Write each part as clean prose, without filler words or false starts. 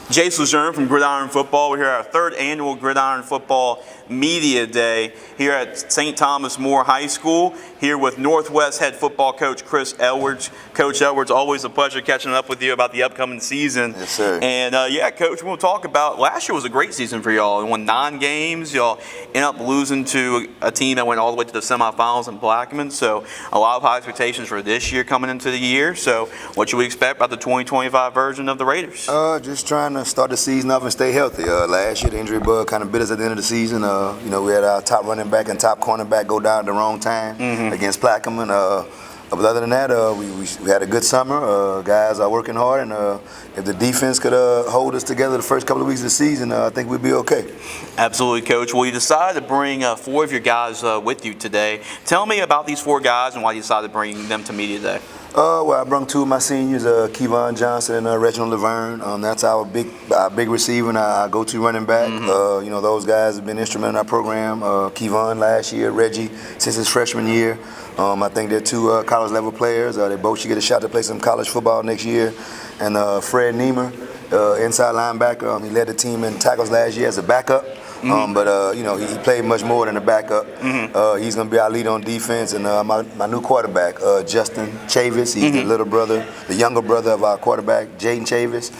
Jace Lejeune from Gridiron Football. We're here at our third annual Gridiron Football Media Day here at St. Thomas More High School, here with Northwest head football coach Chris Edwards. Coach Edwards, always a pleasure catching up with you about the upcoming season. Yes, sir. And yeah, Coach, we'll talk about last year was a great season for y'all. You won 9 games. Y'all ended up losing to a team that went all the way to the semifinals in Blackman. So a lot of high expectations for this year coming into the year. So what should we expect about the 2025 version of the Raiders? Just trying to start the season off and stay healthy. Last year, the injury bug kind of bit us at the end of the season. We had our top running back and top cornerback go down at the wrong time against Plaquemine. But other than that, we had a good summer. Guys are working hard, and if the defense could hold us together the first couple of weeks of the season, I think we'd be okay. Absolutely, Coach. Well, you decided to bring 4 of your guys with you today. Tell me about these 4 guys and why you decided to bring them to Media Day. Well, I brought 2 of my seniors, Kevon Johnson and Reginald Laverne. That's our big receiver and our go-to running back. Those guys have been instrumental in our program. Kevon last year, Reggie since his freshman year. I think they're 2 college-level players. They both should get a shot to play some college football next year. And Fred Niemer, inside linebacker, he led the team in tackles last year as a backup. But he played much more than a backup. He's going to be our leader on defense. And my new quarterback, Justin Chavis, he's the little brother, the younger brother of our quarterback, Jaden Chavis.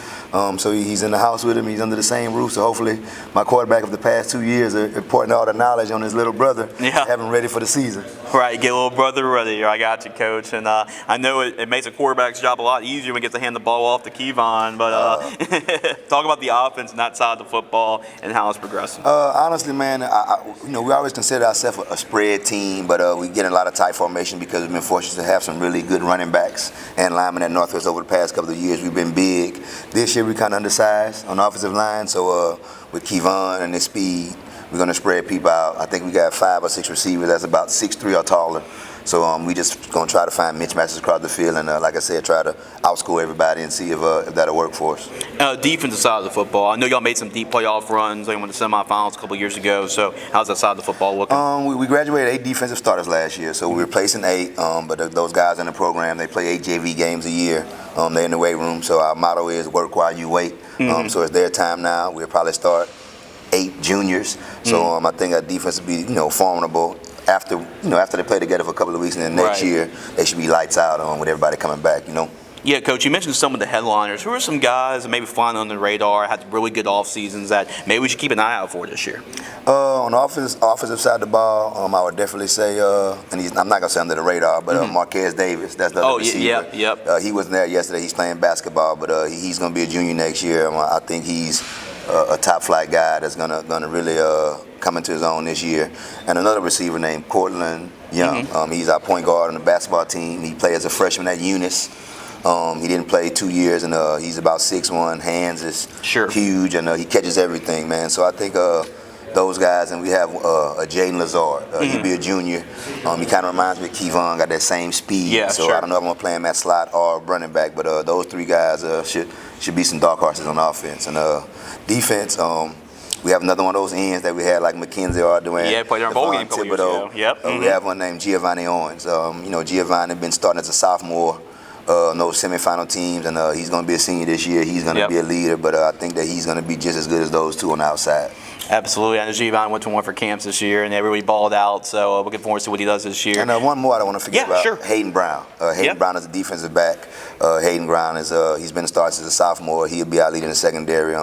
So he's in the house with him. He's under the same roof. So hopefully my quarterback of the past 2 years are imparting all the knowledge on his little brother, have him ready for the season. Right, get a little brother ready. I got you, Coach. And I know it makes a quarterback's job a lot easier when he gets to hand the ball off to Kevon. But talk about the offense and that side of the football and how it's progressing. Honestly, man, we always consider ourselves a spread team, but we get in a lot of tight formation because we've been fortunate to have some really good running backs and linemen at Northwest over the past couple of years. We've been big. This year we kind of undersized on the offensive line, so with Kevon and his speed, we're going to spread people out. I think we got 5 or 6 receivers that's about 6'3" or taller. So we just going to try to find mismatches across the field and, like I said, try to outscore everybody and see if that'll work for us. Defensive side of the football. I know y'all made some deep playoff runs. They went to semifinals a couple of years ago. So how's that side of the football looking? We graduated 8 defensive starters last year. So we're replacing 8. But those guys in the program, they play 8 JV games a year. They're in the weight room. So our motto is work while you wait. So it's their time now. We'll probably start 8 juniors. So I think our defense will be, formidable. After they play together for a couple of weeks, and then next year they should be lights out with everybody coming back. Yeah, Coach, you mentioned some of the headliners. Who are some guys that maybe flying on the radar, had really good off seasons that maybe we should keep an eye out for this year? On the offensive side of the ball, I would definitely say, and I'm not gonna say under the radar, but Marquez Davis, that's the other receiver. He wasn't there yesterday. He's playing basketball, but he's gonna be a junior next year. I think he's a top flight guy that's gonna really come into his own this year. And another receiver named Cortland Young. He's our point guard on the basketball team. He played as a freshman at Eunice. He didn't play 2 years, and he's about 6'1". Hands is huge, and he catches everything, man. So I think those guys, and we have a Jaden Lazard. He'd be a junior. He kind of reminds me of Kevon, got that same speed. I don't know if I'm gonna play him at slot or running back, but those 3 guys should be some dark horses on offense. And defense, we have another one of those ends that we had like McKenzie or doing. Yeah, played our bowl game a couple years ago. We have one named Giovanni Owens. Giovanni been starting as a sophomore. Those semifinal teams, and he's going to be a senior this year. He's going to be a leader, but I think that he's going to be just as good as those 2 on the outside. Absolutely. I know Giovanni went to one for camps this year, and they really balled out, so looking forward to what he does this year. And one more I don't want to forget about, Hayden Brown. Hayden Brown is a defensive back. Hayden Brown he's been starting since a sophomore. He'll be our leader in the secondary.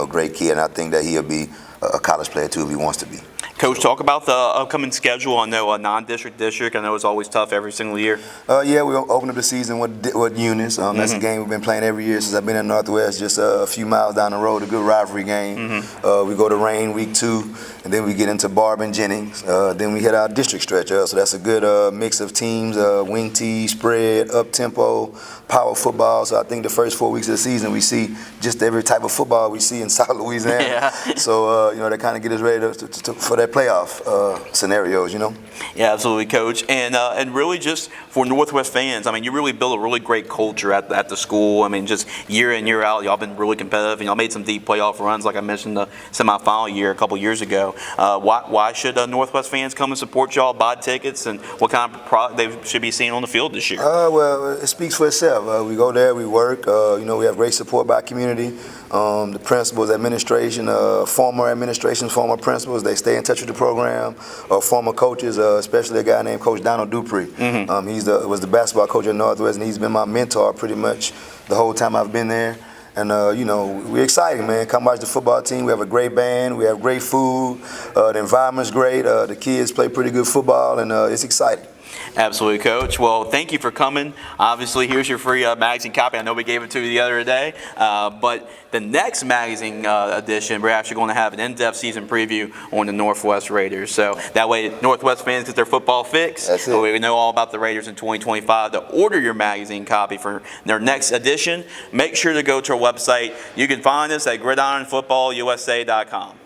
Great kid, and I think that he'll be a college player too if he wants to be. Coach, talk about the upcoming schedule. I know a non-district district. I know it's always tough every single year. Yeah, we open up the season with Eunice. That's a game we've been playing every year since I've been in Northwest, just a few miles down the road, a good rivalry game. We go to Rain week 2, and then we get into Barb and Jennings. Then we hit our district stretch. So that's a good mix of teams, wing tee, spread, up-tempo, power football. So I think the first 4 weeks of the season we see just every type of football we see in South Louisiana. So, that kind of get us ready for that playoff scenarios, you know. Yeah, absolutely, Coach. And really just for Northwest fans, I mean, you really built a really great culture at the school. I mean, just year in, year out, y'all been really competitive, and y'all made some deep playoff runs, like I mentioned, the semifinal year a couple years ago. Why should Northwest fans come and support y'all, buy tickets, and what kind of product they should be seeing on the field this year? Well, it speaks for itself. We go there, we work. You know, we have great support by community. The principals, administration, former principals, they stay in touch with the program. Former coaches, especially a guy named Coach Donald Dupree. Mm-hmm. He was the basketball coach at Northwest, and he's been my mentor pretty much the whole time I've been there. And, you know, we're excited, man. Come watch the football team. We have a great band. We have great food. The environment's great. The kids play pretty good football, and it's exciting. Absolutely, Coach. Well, thank you for coming. Obviously, here's your free magazine copy. I know we gave it to you the other day, but the next magazine edition, we're actually going to have an in-depth season preview on the Northwest Raiders. So that way, Northwest fans get their football fix. That's it. We know all about the Raiders in 2025. To order your magazine copy for their next edition, make sure to go to our website. You can find us at gridironfootballusa.com.